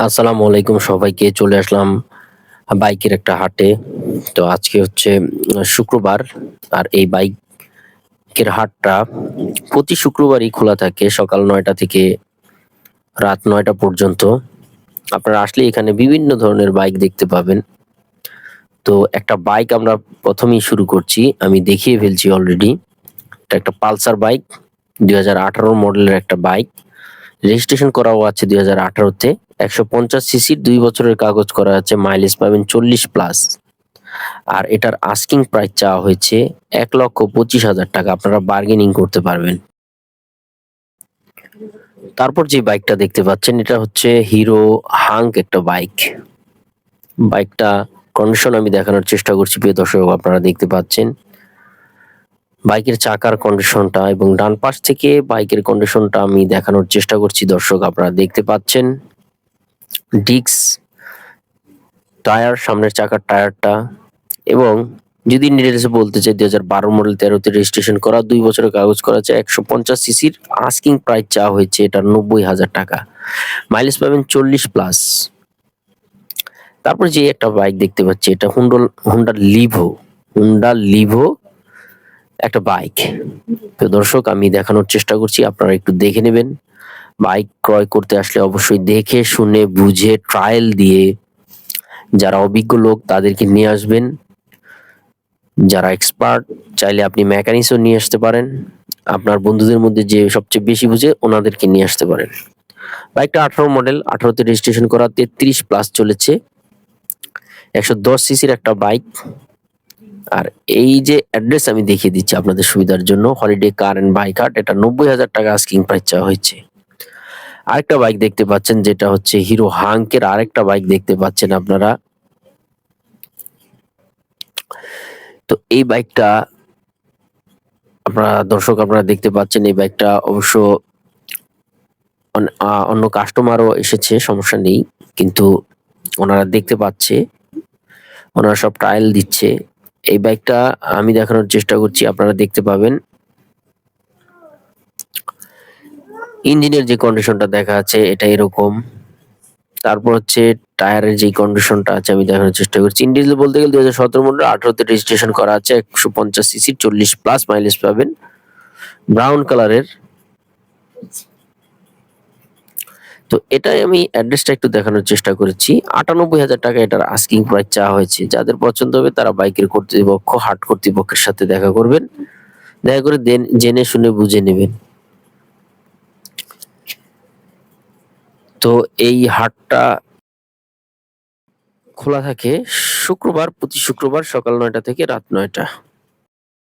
আসসালামু আলাইকুম সবাইকে। চলে আসলাম বাইকের একটা হাটে। তো আজকে হচ্ছে শুক্রবার। আর এই বাইকের হাটটা প্রতি শুক্রবারই খোলা থাকে সকাল ৯টা থেকে রাত ৯টা পর্যন্ত। আপনারা আসলে এখানে বিভিন্ন ধরনের বাইক দেখতে পাবেন। তো একটা বাইক আমরা ১ম এই শুরু করছি। আমি দেখিয়ে ফেলছি অলরেডি। এটা একটা পালসার বাইক, ২০১৮ মডেলের একটা বাইক। রেজিস্ট্রেশন করাও আছে ২০১৮ তে। ১৫০ সিসির ২ বছরের কাগজ করা আছে। মাইলেজ পাবেন ৪০ প্লাস। আর এটার আস্কিং প্রাইস চাওয়া হয়েছে ৳১,২৫,০০০। আপনারা বার্গেনিং করতে পারবেন। তারপর যে বাইকটা দেখতে পাচ্ছেন এটা হচ্ছে হিরো হাঙ্ক একটা বাইক। বাইকটা কন্ডিশন আমি দেখানোর চেষ্টা করছি প্রিয় দর্শক, আপনারা দেখতে পাচ্ছেন। বাইকের চাকার কন্ডিশনটা এবং ডান পাশ থেকে বাইকের কন্ডিশনটা আমি দেখানোর চেষ্টা করছি দর্শক, আপনারা দেখতে পাচ্ছেন। ডিস্ক, টায়ার, সামনের চাকার টায়ারটা এবং যদি ডিটেইলসে বলতে চাই ২০১২ মডেল ১৩ তে রেজিস্ট্রেশন করা, ২ বছরের কাগজ করা আছে। ১৫০ সিসির আস্কিং প্রাইস চাওয়া হয়েছে এটার ৳৯০,০০০। মাইলেজ পাবেন ৪০ প্লাস। তারপর যে একটা বাইক দেখতে পাচ্ছি এটা হোন্ডা লিভো একটা বাইক। তো দর্শক আমি দেখানোর চেষ্টা করছি, আপনারা একটু দেখে নেবেন। বাইক ক্রয় করতে আসলে অবশ্যই দেখে শুনে বুঝে ট্রায়াল দিয়ে যারা অভিজ্ঞ লোক তাদেরকে নিয়ে আসবেন। যারা এক্সপার্ট চাইলে আপনি মেকানিক্সও নিয়ে আসতে পারেন। আপনার বন্ধুদের মধ্যে যে সবচেয়ে বেশি বুঝে ওনাদেরকে নিয়ে আসতে পারেন। বাইকটা ১৮ মডেল, ১৮ তে রেজিস্ট্রেশন করা, ৩৩ প্লাস চলেছে। ১১০ সিসির একটা বাইক। আর এই যে অ্যাড্রেস আমি দেখিয়ে দিচ্ছি আপনাদের সুবিধার জন্য, হলিডে কার অ্যান্ড বাইক হাট। এটা ৳৯০,০০০ আস্কিং প্রাইস চাওয়া হয়েছে। আরেকটা বাইক দেখতে পাচ্ছেন যেটা হচ্ছে হিরো হাঙ্কের আরেকটা বাইক দেখতে পাচ্ছেন আপনারা। তো এই বাইকটা আপনারা দেখতে পাচ্ছেন, এই বাইকটা অবশ্য অন্য কাস্টমারও এসেছে, সমস্যা নেই। কিন্তু ওনারা দেখতে পাচ্ছে, ওনারা সব ট্রায়াল দিচ্ছে। এই বাইকটা আমি দেখানোর চেষ্টা করছি, আপনারা দেখতে পাবেন। ইঞ্জিনের যে কন্ডিশনটা দেখা যাচ্ছে এটা এরকম। তারপর হচ্ছে টায়ারের যে কন্ডিশনটা আছে আমি দেখানোর চেষ্টা করছি। ইন ডিটেইল বলতে গেলে ২০১৭ মডেল, ১৮ তে রেজিস্ট্রেশন করা আছে। ১৫০ সিসির ৪০ প্লাস মাইলেজ পাবেন। ব্রাউন কালারের। তো এটাই আমি অ্যাড্রেসটা একটু দেখানোর চেষ্টা করেছি। ৳৯৮,০০০ এটার আস্কিং প্রাইস চাওয়া হয়েছে। যাদের পছন্দ হবে তারা বাইকের কর্তৃপক্ষ, হাট কর্তৃপক্ষের সাথে দেখা করবেন। দেখা করে জেনে শুনে বুঝে নেবেন। তো এই হাটটা খোলা থাকে প্রতি শুক্রবার সকাল ৯টা থেকে রাত ৯টা।